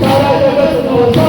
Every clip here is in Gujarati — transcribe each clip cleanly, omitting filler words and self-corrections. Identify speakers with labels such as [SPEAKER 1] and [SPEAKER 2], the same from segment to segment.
[SPEAKER 1] તારા જગતનો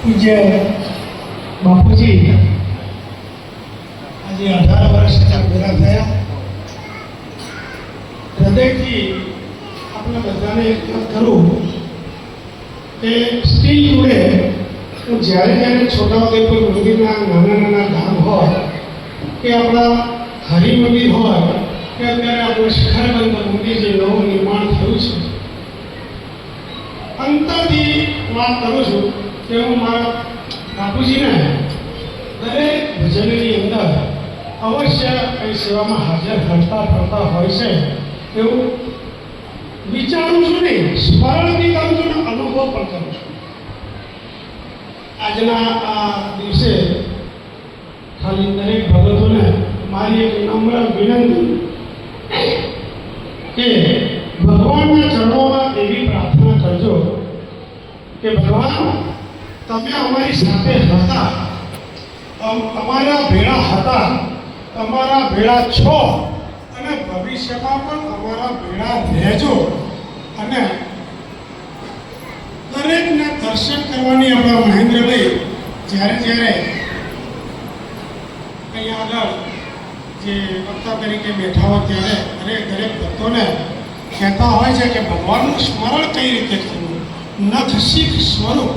[SPEAKER 1] પૂજ્ય બાપુજી આજે 18 વર્ષ પૂરા થયા. હૃદયથી આપણે બધાને યાદ કરું કે સ્ટીલ ટુડે હું જ્યારે છોટાઉદેપુર મંદિરના નાના ધામ હોય કે આપણા હરિ મંદિર હોય કે અત્યારે આપણું શિખરબંધ મંદિર જે નવું નિર્માણ થયું છે, અંતરથી વાત કરું છું કે હું મારા બાપુજીને દરેક ભજનની અંદર અવશ્ય કઈ સેવામાં હાજર ફરતા હોય છે એવું વિચારું છું, નહીં સ્મરણ બી કરું છું ને અનુભવ પણ કરું છું. આજના આ દિવસે ખાલી દરેક ભગતોને મારી એક નમ્ર વિનંતી કે ભગવાનના ચરણોમાં એવી પ્રાર્થના કરજો કે ભગવાન તમે અમારી સાથે હતા, અમારા ભેળા હતા, અમારા ભેળા છો અને ભવિષ્યમાં પણ અમારા ભેળા રહેજો. અને દરેકને દર્શન કરવાની આપણા મહેન્દ્રભાઈ જ્યારે અહીંયા આગળ જે વક્તા તરીકે બેઠા હોય ત્યારે દરેક ભક્તોને કહેતા હોય છે કે ભગવાનનું સ્મરણ કઈ રીતે કરવું. નખ શીખ સ્વરૂપ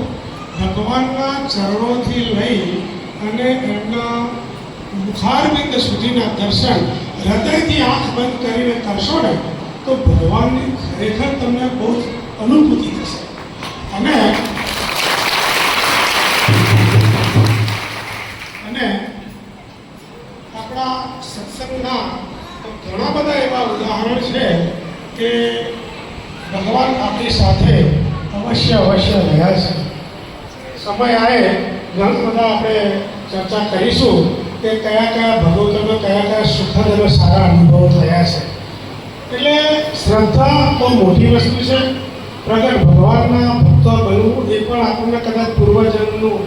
[SPEAKER 1] ભગવાનના ચરણોથી લઈ અને એમના મુખારબિંદ સુધીના દર્શન હૃદયથી આંખ બંધ કરીને કરશો ને તો ભગવાનની ખરેખર તમને બહુ જ અનુભૂતિ થશે. અને આપણા સત્સંગના ઘણા બધા એવા ઉદાહરણ છે કે ભગવાન આપણી સાથે અવશ્ય રહ્યા છે. સમય આવે ઘણા બધા આપણે ચર્ચા કરીશું કે કયા ભગવતોનો કયા સુખદ અને સારા અનુભવો થયા છે. એટલે શ્રદ્ધા બહુ મોટી વસ્તુ છે. પ્રગટ ભગવાનના ભક્તો બનવું એ પણ આપણને કદાચ પૂર્વજન્મનું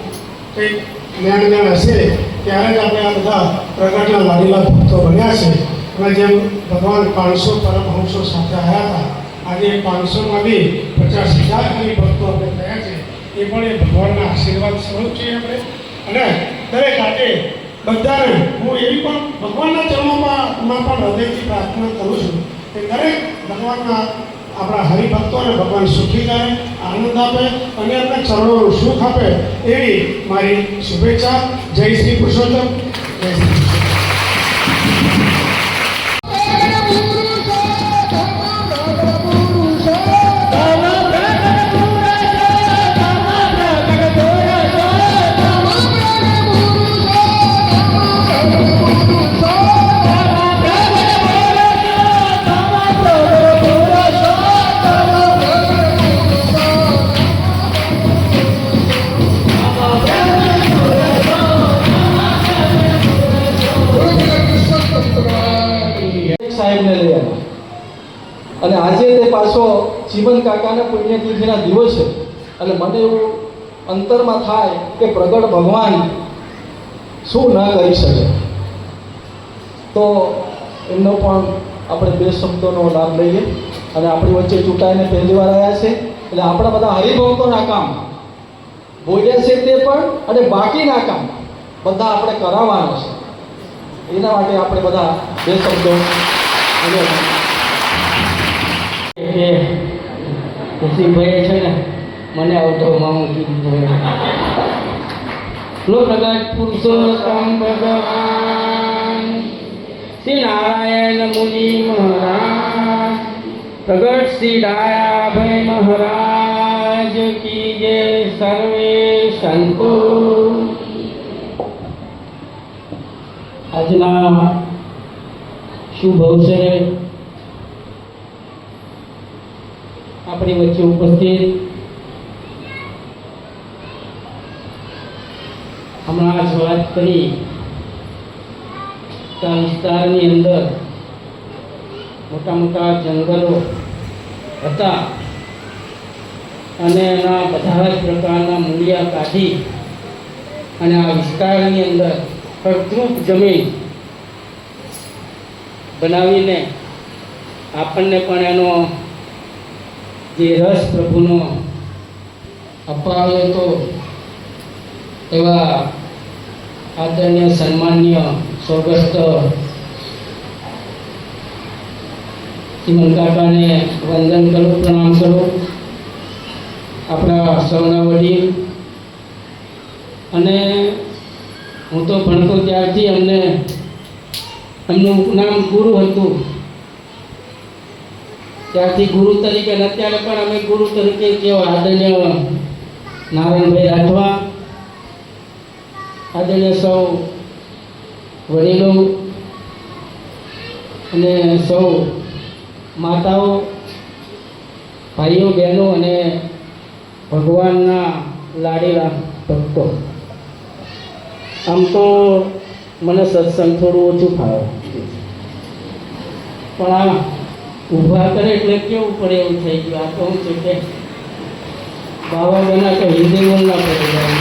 [SPEAKER 1] કંઈક જ્ઞાન હશે ત્યારે જ આપણે આ બધા પ્રગટના લાડીલા ભક્તો બન્યા છે. અને જેમ ભગવાન 500 પરમહંસો સાથે આવ્યા હતા, આજે 500માં બી 50,000 ભક્તો આપણે થયા છે. એ પણ એ ભગવાનના આશીર્વાદ સ્વરૂપ છે આપણે. અને દરેક આજે બધાને હું એવી પણ ભગવાનના ચરણોમાં પણ હૃદયથી પ્રાર્થના કરું છું કે દરેક ભગવાનના આપણા હરિભક્તોને ભગવાન સુખી કરે, આનંદ આપે અને એમના ચરણોનું સુખ આપે એવી મારી શુભેચ્છા. જય શ્રી પુરુષોત્તમ. જય શ્રી
[SPEAKER 2] અને આજે તે પાછો જીવન કાકાના પુણ્યતિથિના દિવસ છે. એટલે મને એવું અંતરમાં થાય કે પ્રગટ ભગવાન શું ન કરી શકે. તો એમનો પણ આપણે 2 શબ્દોનો લાભ લઈએ. અને આપણી વચ્ચે ચૂંટાઈને પહેલી વાર આવ્યા છે એટલે આપણા બધા હરિભક્તોના કામ બોલ્યા છે તે પણ અને બાકીના કામ બધા આપણે કરાવવાના છે. એના માટે આપણે બધા 2 શબ્દો
[SPEAKER 3] ભાઈ છે ને મને આવતો મામું કીધું લો પ્રગટ પુરુષોત્તમ ભગવાન શ્રી નારાયણ મુનિ મહારાજ, પ્રગટ શ્રી ડાયાભાઈ મહારાજ કી જય. સર્વે સંતો આજના શુભ અવસરે આપણી વચ્ચે ઉપસ્થિત હમણાં જ વાત કરી આ વિસ્તારની અંદર મોટા જંગલો હતા અને એના બધા જ પ્રકારના મૂળિયા કાઢી અને આ વિસ્તારની અંદર ફળદ્રુપ જમીન બનાવીને આપણને પણ એનો જે રસ પ્રભુનો અપાવ્યો હતો એવા આદરણીય સન્માનીય સ્વર્ગસ્થ ચીમન કાકાને વંદન કરું, પ્રણામ કરું. આપણા સૌના વડીલ, અને હું તો ભણતો ત્યારથી એમનું નામ ગુરુ હતું, ત્યારથી ગુરુ તરીકે, અને અત્યારે પણ અમે ગુરુ તરીકે કેવા આદરણીય નારાયણભાઈ રાઠવા, આદરણીય સૌ વડીલો અને સૌ માતાઓ, ભાઈઓ, બહેનો અને ભગવાનના લાડેલા ભક્તો. આમ તો મને સત્સંગ થોડું ઓછું ફાવે, પણ આ ઊભા કરે એટલે કેવું પડે એવું થઈ ગયું. આ તો હું છે કે બાવા બના તો હિન્દી બોલના પડે જાય.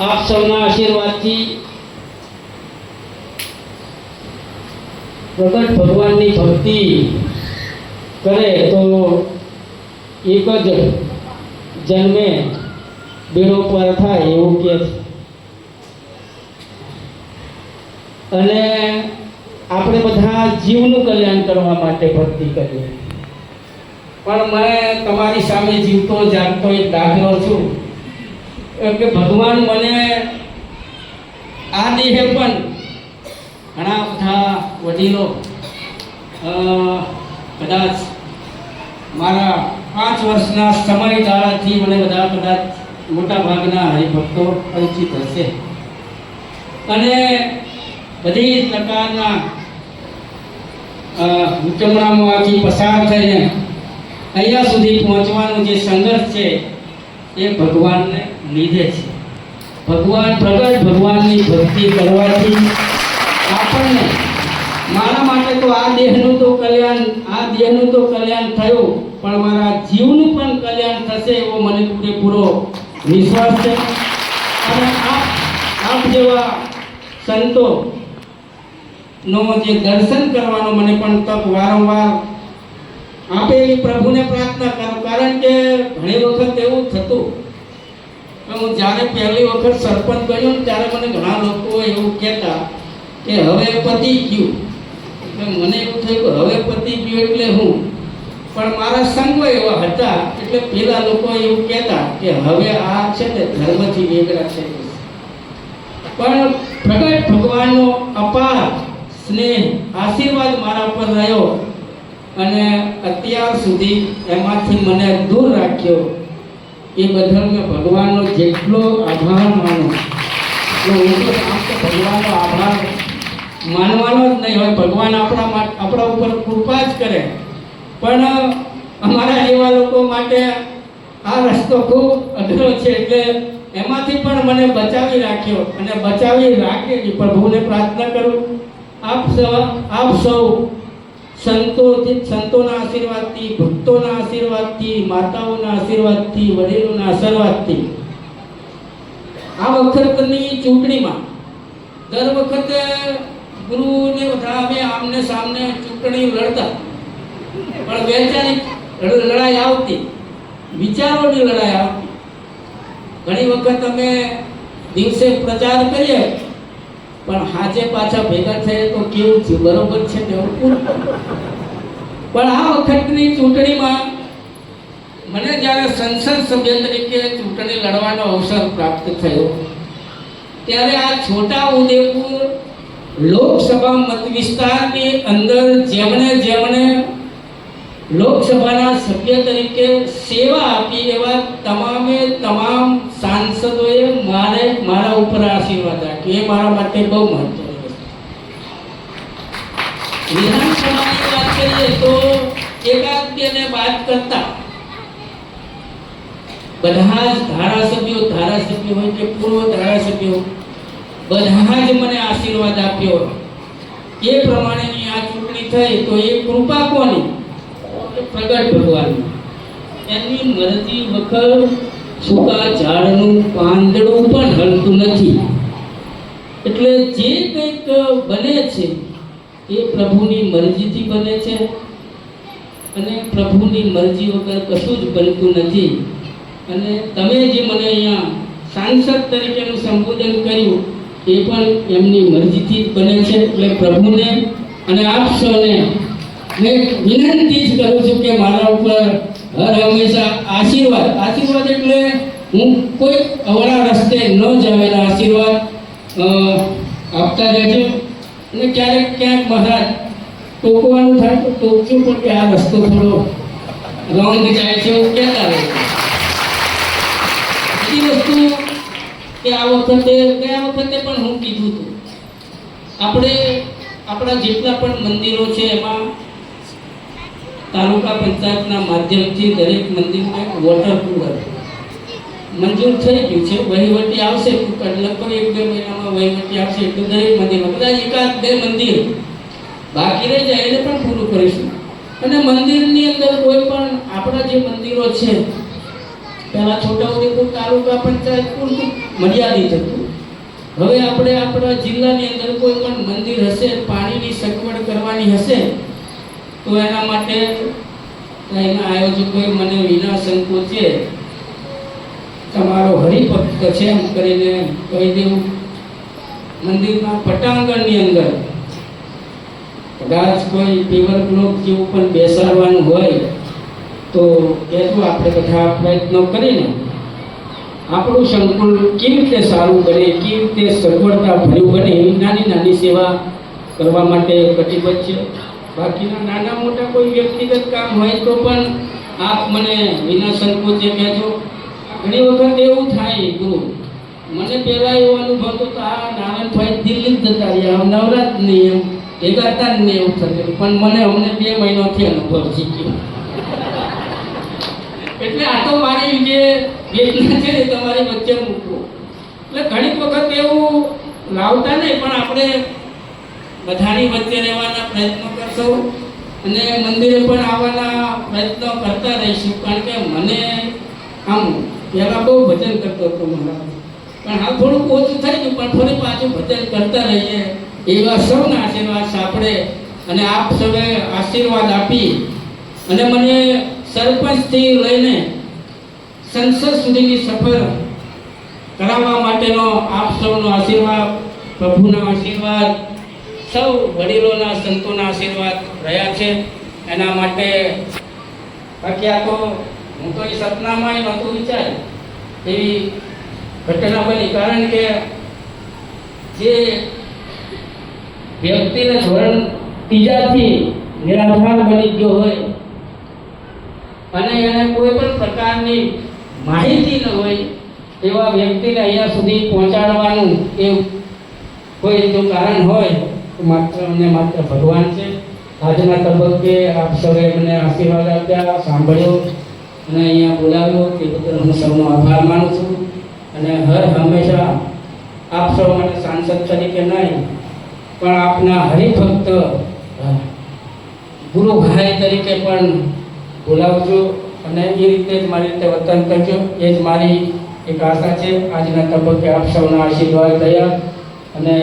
[SPEAKER 3] આપ સૌના આશીર્વાદથી પ્રગટ ભગવાનની ભક્તિ કરે તો એક જ જન્મે બેડો પાર થાય એવું કહે છે. અને આપણે બધા જીવનું કલ્યાણ કરવા માટે ભક્તિ કરીએ. પણ મેં તમારી સામે જીવતો જાગતો એક દાખલો છું કે ભગવાન મને આ દેહે પણ ઘણા બધા વડીલો કદાચ મારા 5 વર્ષના સમયગાળાથી મને બધા કદાચ મોટા ભાગના હરિભક્તો પરિચિત હશે, અને બધી પ્રકારના વિચમણામાંથી પસાર થઈને અહીંયા સુધી પહોંચવાનો જે સંઘર્ષ છે એ ભગવાનને લીધે છે. ભગવાન પ્રગટ ભગવાનની ભક્તિ કરવાથી આપણને, મારા માટે તો આ દેહનું તો કલ્યાણ થયું, પણ મારા જીવનું પણ કલ્યાણ થશે એવો મને પૂરેપૂરો વિશ્વાસ છે. અને આપ જેવા સંતો નો જે દર્શન કરવાનો મને પણ તક વારંવાર આપે એવી પ્રભુને પ્રાર્થના કરું. કારણ કે ઘણી વખત એવું થતું કે હું જ્યારે પહેલી વખત સરપંચ બન્યો ને ત્યારે મને ઘણા લોકો એવું કહેતા કે હવે પતી ગયું. એટલે મને એવું થયું કે હવે પતી ગયું એટલે હું, પણ મારા સંગો એવા હતા એટલે પેલા લોકો એવું કહેતા કે હવે આ છે ને ધર્મથી વેગળા છે. પણ પ્રગટ ભગવાનનો અપાર સ્નેહ, આશીર્વાદ મારા પર રહ્યો અને અત્યાર સુધી એમાંથી મને દૂર રાખ્યો. એ બદલ મેં ભગવાનનો જેટલો આભાર માનું, હું તો ભગવાનનો આભાર માનવાનો જ નહીં હોય. ભગવાન આપણા ઉપર કૃપા જ કરે, પણ અમારા એવા લોકો માટે આ રસ્તો ખૂબ અઘરો છે. એટલે એમાંથી પણ મને બચાવી રાખ્યો અને બચાવી રાખે એ પ્રભુને પ્રાર્થના કરું. આપ સૌ સંતોના આશીર્વાદથી, ભક્તોના આશીર્વાદથી, માતાઓના આશીર્વાદથી, વડીલોના આશીર્વાદથી આ વખતની ચૂંટણીમાં દર વખતે ગુરુને બધા અમે આમને સામને ચૂંટણી લડતા, પણ વૈચારિક લડાઈ આવતી, વિચારોની લડાઈ આવતી. ઘણી વખત અમે દિવસે પ્રચાર કરીએ પણ હાજે પાછા ભેગા થઈએ તો કેવું થયું, બરોબર છે ને. પણ આ વખતની ચૂંટણીમાં મને જ્યારે સંસદ સભ્ય તરીકે ચૂંટણી લડવાનો અવસર પ્રાપ્ત થયો ત્યારે આ છોટા ઉદેપુર લોકસભા મત વિસ્તારની અંદર જેમણે લોકસભાના સભ્ય તરીકે સેવા આપી એવા તમામ સાંસદોએ મારા ઉપર આશીર્વાદ આપ્યો. એ મારા માટે બહુ મહત્વની વસ્તુ. વિધાનસભાની વાત કરીએ તો એકાદ બેને વાત કરતા બધા જ ધારાસભ્યો હોય કે પૂર્વ ધારાસભ્યો બધા જ મને આશીર્વાદ આપ્યો. એ પ્રમાણેની આ ચૂંટણી થઈ તો એ કૃપા કોની? પ્રગટ ભગવાન. એની મરજી વખત સૂકા ઝાડનું પાંદડું પણ હલતું નથી. એટલે જે કંઈક બને છે એ પ્રભુની મરજીથી બને છે અને પ્રભુની મરજી વગર કશું જ બનતું નથી. અને તમે જે મને અહીંયા સાંસદ તરીકેનું સંબોધન કર્યું એ પણ એમની મરજીથી જ બને છે. એટલે પ્રભુને અને આપ સૌને મેં વિનંતી જ કરું છું કે મારા ઉપર હર હંમેશા આશીર્વાદ એટલે હું કોઈ અવળા રસ્તે ન જાવેલા આશીર્વાદ આપતા રહેજો. અને ક્યાંક મહારાજ ટોકવાનું થાય તો ટોકશું પણ કે આ રસ્તો થોડો રોંગ જાય છે એવું કહેતા રહે. બીજી વસ્તુ કે ગયા વખતે પણ હું કીધું હતું, આપણે આપણા જેટલા પણ મંદિરો છે એમાં તાલુકા પંચાયતના માધ્યમથી દરેક મંદિરમાં એક વોટર કુલર મંજૂર થઈ ગયું છે. વહીવટી આવશે લગભગ 1-2 મહિનામાં વહીવટી આવશે એટલે દરેક મંદિરમાં કદાચ 1-2 મંદિર બાકી રહી જાય એને પણ પૂરું કરીશું. અને મંદિરની અંદર કોઈ પણ આપણા જે મંદિરો છે પહેલા છોટાઉદેપુર તાલુકા પંચાયત પૂરતું મર્યાદિત હતું. હવે આપણે આપણા જિલ્લાની અંદર કોઈ પણ મંદિર હશે, પાણીની સગવડ કરવાની હશે તો એના માટે એના આયોજકોએ મને વિના સંકોચે તમારો હરિભક્ત છે એમ કરીને કહી દેવું. મંદિરના પટાંગણની અંદર કદાચ કોઈ પેવર બ્લોક જેવું પણ બેસાડવાનું હોય તો કહેજો, આપણે બધા પ્રયત્નો કરીને આપણું સંકુલ કેવી રીતે સારું બને, કેવી રીતે સગવડતા ભર્યું બને એવી નાની સેવા કરવા માટે કટિબદ્ધ છે. બાકીના નાના મોટા કોઈ વ્યક્તિગત કામ હોય તો પણ આપ મને વિના સંકોચે કહેજો. ઘણી વખત એવું થાય ગુરુ, મને પહેલાં એવો અનુભવ હતો કે આ નારાયણભાઈ દિલ્હી જતા રહ્યા, નવરાત નહીં એમ ભેગાતા જ નહીં એવું થતું, પણ મને અમને 2 મહિનાથી અનુભવ શીખ્યો. એટલે આ તો મારી જે વેદના છે ને તમારી વચ્ચે મૂકવું. એટલે ઘણી વખત એવું લાવતા નહીં પણ આપણે બધાની વચ્ચે રહેવાના પ્રયત્નો કરશો અને મંદિરે પણ આવવાના પ્રયત્નો કરતા રહીશું. કારણ કે મને આમ પહેલાં બહુ ભજન કરતો હતો મારા, પણ હાલ થોડુંક ઓછું થઈ ગયું, પણ ફરી પાછું ભજન કરતા રહીએ એવા સૌના આશીર્વાદ સાંપડે અને આપ સૌએ આશીર્વાદ આપી અને મને સરપંચથી લઈને સંસદ સુધીની સફર કરાવવા માટેનો આપ સૌનો આશીર્વાદ, પ્રભુના આશીર્વાદ, સૌ વડીલોના સંતોના આશીર્વાદ રહ્યા છે. એના માટે બાકી આ તો હું તો એ સપનામાં નહોતું વિચાર્યું એવી ઘટના બની. કારણ કે જે વ્યક્તિને ધોરણ 3થી નિરાધાર બની ગયો હોય અને એને કોઈ પણ પ્રકારની માહિતી ન હોય એવા વ્યક્તિને અહીંયા સુધી પહોંચાડવાનું એ કોઈ જો કારણ હોય તો માત્ર અને માત્ર ભગવાન છે. આજના તબક્કે આપ સૌએ મને આશીર્વાદ આપ્યા, સાંભળ્યો અને અહીંયા બોલાવ્યો તે બદલ હું સૌનો આભાર માનું છું. અને હર હંમેશા આપ સૌ માટે સાંસદ તરીકે નહીં પણ આપના હરિભક્ત ગુરુભાઈ તરીકે પણ બોલાવજો અને એ રીતે જ મારી રીતે વર્તન કરજો. એ જ મારી એક આશા છે. આજના તબક્કે આપ સૌના આશીર્વાદ થયા અને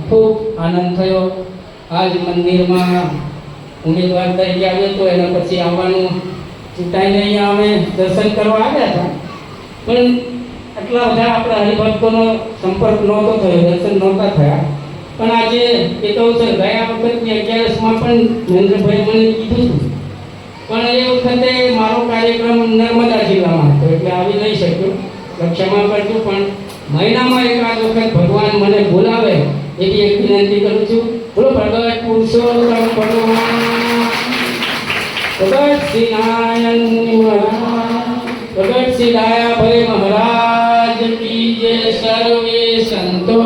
[SPEAKER 3] ખૂબ આનંદ થયો. આજ મંદિરમાં ઉમેદવાર તરીકે આવ્યો તો એના પછી આવવાનું ચૂંટાઈને અહીંયા અમે દર્શન કરવા આવ્યા હતા, પણ એટલા બધા આપણા હરિભક્તોનો સંપર્ક નહોતો થયો, દર્શન નહોતા થયા. પણ આજે એ તો ગયા વખતની 11માં પણ નરેન્દ્રભાઈ મને કીધું હતું, પણ એ વખતે મારો કાર્યક્રમ નર્મદા જિલ્લામાં હતો એટલે આવી નહીં શક્યો, ક્ષમા કરજો. પણ મહિનામાં એકાદ વખત ભગવાન મને બોલાવે એવી એક વિનંતી કરું છું. બોલો પ્રગટ પુરુષોત્તમ ભગવાન, પ્રગટ શ્રી નારાયણ મુનિ મહારાજ, પ્રગટ શ્રી દયાભાઈ મહારાજ કી જય. સર્વે સંતો